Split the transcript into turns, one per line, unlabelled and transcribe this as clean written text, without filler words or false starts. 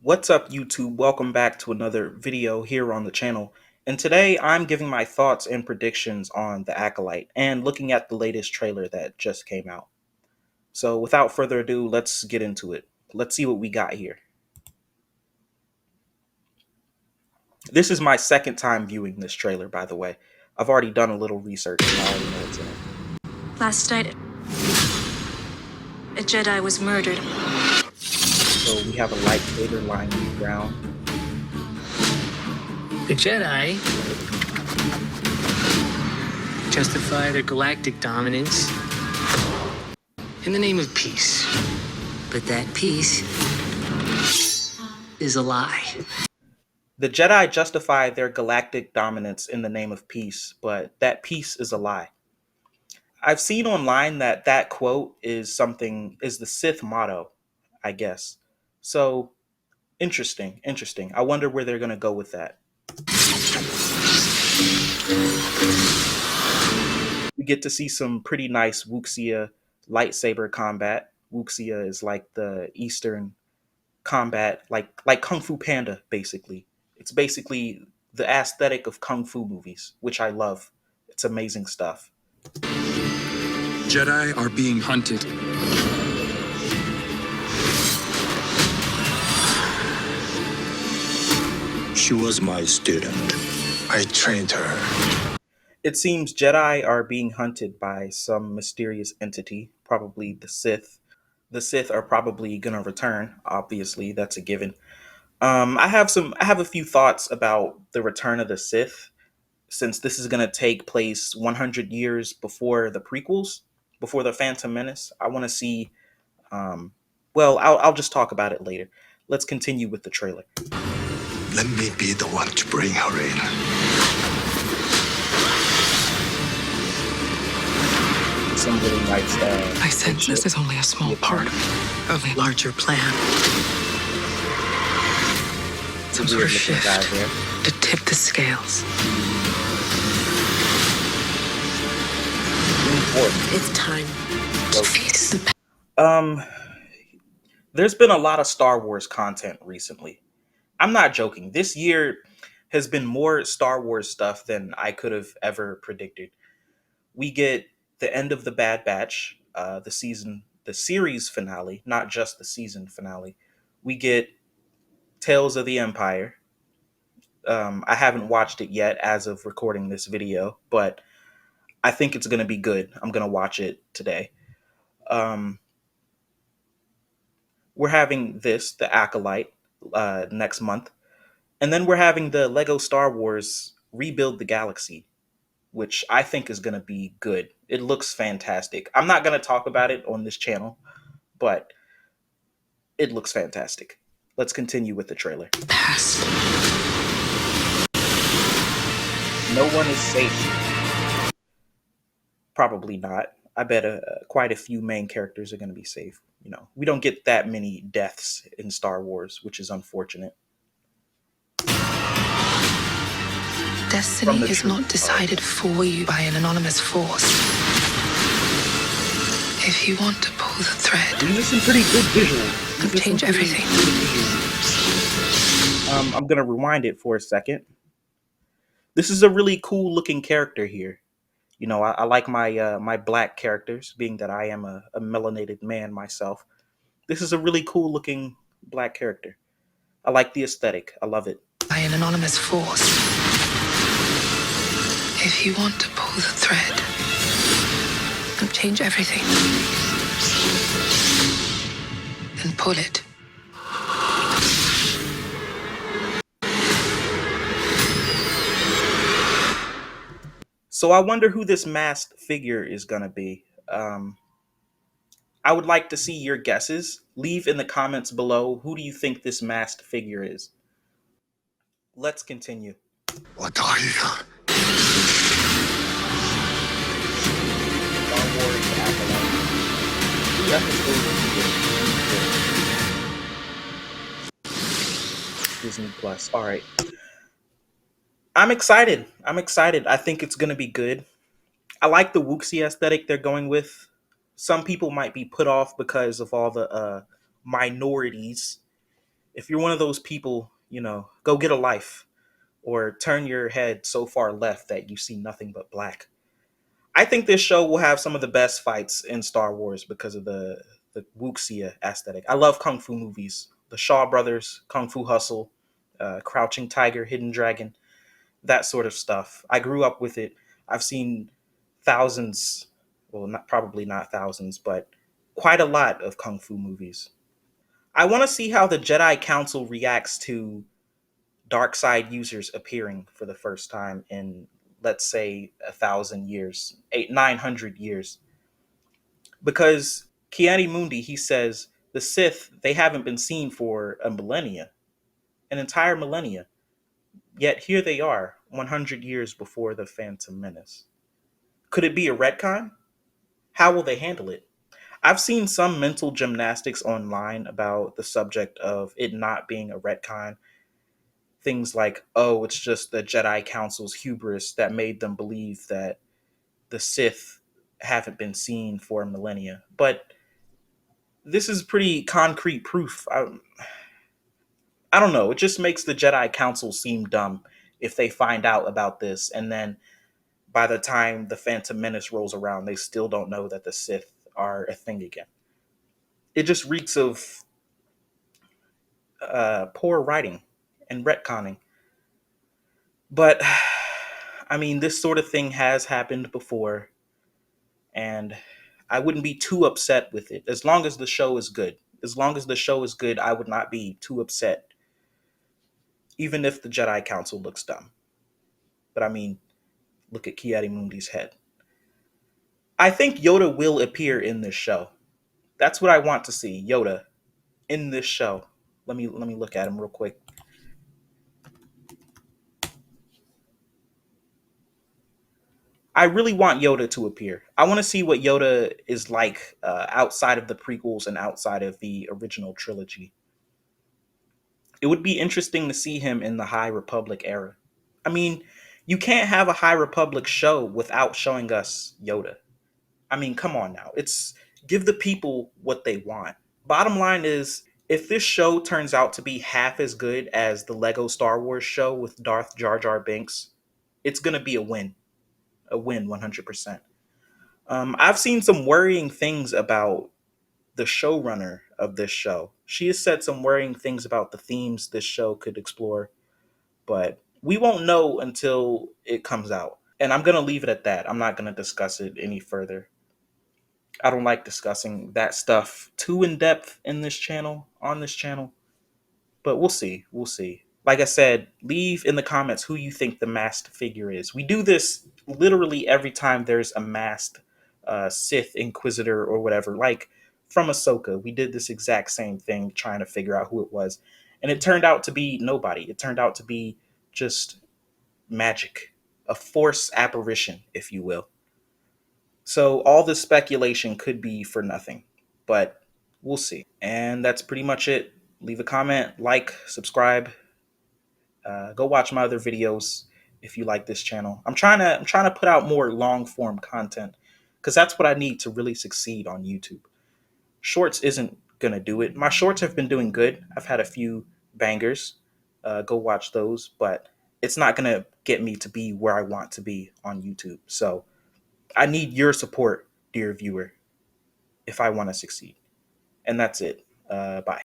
What's up, YouTube? Welcome back to another video here on the channel. And today I'm giving my thoughts and predictions on The Acolyte and looking at the latest trailer that just came out. So without further ado, let's get into it. Let's see what we got here. This is my second time viewing this trailer, by the way. I've already done a little research and I already know what's in it.
Last night, a Jedi was murdered.
So we have a lightsaber lying on the ground.
The Jedi justify their galactic dominance in the name of peace. But that peace is a lie.
The Jedi justify their galactic dominance in the name of peace, but that peace is a lie. I've seen online that that quote is the Sith motto, I guess. So interesting. I wonder where they're going to go with that. We get to see some pretty nice Wuxia lightsaber combat. Wuxia is like the Eastern combat, like Kung Fu Panda, basically. It's basically the aesthetic of Kung Fu movies, which I love. It's amazing stuff.
Jedi are being hunted.
She was my student. I trained her.
It seems Jedi are being hunted by some mysterious entity, probably the Sith. The Sith are probably gonna return. Obviously, that's a given. I have a few thoughts about the return of the Sith, since this is gonna take place 100 years before the prequels, before the Phantom Menace. I want to see. I'll just talk about it later. Let's continue with the trailer.
Let me be the one to bring her in.
Some really nice.
I sense this is only a small part of a larger plan. Some sort of shift to tip the scales. It's time to face the
There's been a lot of Star Wars content recently. I'm not joking. This year has been more Star Wars stuff than I could have ever predicted. We get the end of the Bad Batch, the series finale, not just the season finale. We get Tales of the Empire. I haven't watched it yet as of recording this video, but I think it's going to be good. I'm going to watch it today. Um, we're having the Acolyte, next month. And then we're having the Lego Star Wars Rebuild the Galaxy, which I think is going to be good. It looks fantastic. I'm not going to talk about it on this channel, but it looks fantastic. Let's continue with the trailer.
past.
No one is safe. Probably not. I bet quite a few main characters are going to be safe. You know, we don't get that many deaths in Star Wars, which is unfortunate.
Destiny is not decided for you by an anonymous force. If you want to pull the thread
These are some pretty good visuals.
and change everything,
I'm going to rewind it for a second. This is a really cool looking character here. You know, I like my black characters, being that I am a melanated man myself. This is a really cool looking black character. I like the aesthetic. I love it.
by an anonymous force. If you want to pull the thread and change everything, then pull it.
So I wonder who this masked figure is going to be. I would like to see your guesses. Leave in the comments below, who do you think this masked figure is? Let's continue.
What are you?
Star Wars the Acolyte. Two episodes of Disney Plus. All right. I'm excited. I think it's going to be good. I like the Wuxia aesthetic they're going with. Some people might be put off because of all the minorities If you're one of those people, go get a life or turn your head so far left that you see nothing but black. I think this show will have some of the best fights in Star Wars because of the wuxia aesthetic. I love kung fu movies. The Shaw Brothers, Kung Fu Hustle, Crouching Tiger, Hidden Dragon, that sort of stuff. I grew up with it. I've seen thousands, well, not probably not thousands, but quite a lot of kung fu movies. I want to see how the Jedi Council reacts to dark side users appearing for the first time in, let's say, 1,000 years, 900 years. Because Kiani Mundi, he says the Sith, they haven't been seen for a millennia, an entire millennia. Yet here they are, 100 years before the Phantom Menace. Could it be a retcon? How will they handle it? I've seen some mental gymnastics online about the subject of it not being a retcon. Things like, oh, it's just the Jedi Council's hubris that made them believe that the Sith haven't been seen for millennia. But this is pretty concrete proof. I don't know. It just makes the Jedi Council seem dumb if they find out about this and then by the time the Phantom Menace rolls around, they still don't know that the Sith are a thing again. It just reeks of poor writing and retconning. But I mean, this sort of thing has happened before, and I wouldn't be too upset with it as long as the show is good. As long as the show is good, I would not be too upset, even if the Jedi Council looks dumb. But I mean, look at Kiadi Mundi's head. I think Yoda will appear in this show. That's what I want to see, Yoda in this show. Let me look at him real quick. I really want Yoda to appear. I want to see what Yoda is like outside of the prequels and outside of the original trilogy. It would be interesting to see him in the High Republic era. I mean, you can't have a High Republic show without showing us Yoda. I mean, come on now. It's give the people what they want. Bottom line is, if this show turns out to be half as good as the Lego Star Wars show with Darth Jar Jar Binks, it's going to be a win 100%. I've seen some worrying things about the showrunner of this show. She has said some worrying things about the themes this show could explore, but we won't know until it comes out. And I'm going to leave it at that. I'm not going to discuss it any further. I don't like discussing that stuff too in depth in this channel, on this channel, but we'll see. We'll see. Like I said, leave in the comments who you think the masked figure is. We do this literally every time there's a masked Sith Inquisitor or whatever. Like from Ahsoka, we did this exact same thing trying to figure out who it was. And it turned out to be nobody. It turned out to be just magic, a force apparition, if you will. So all this speculation could be for nothing, but we'll see. And that's pretty much it. Leave a comment, like, subscribe. Go watch my other videos if you like this channel. I'm trying to put out more long form content because that's what I need to really succeed on YouTube. Shorts isn't gonna do it. My shorts have been doing good. I've had a few bangers. Go watch those, but it's not gonna get me to be where I want to be on YouTube. So I need your support, dear viewer, if I want to succeed. And that's it. Bye.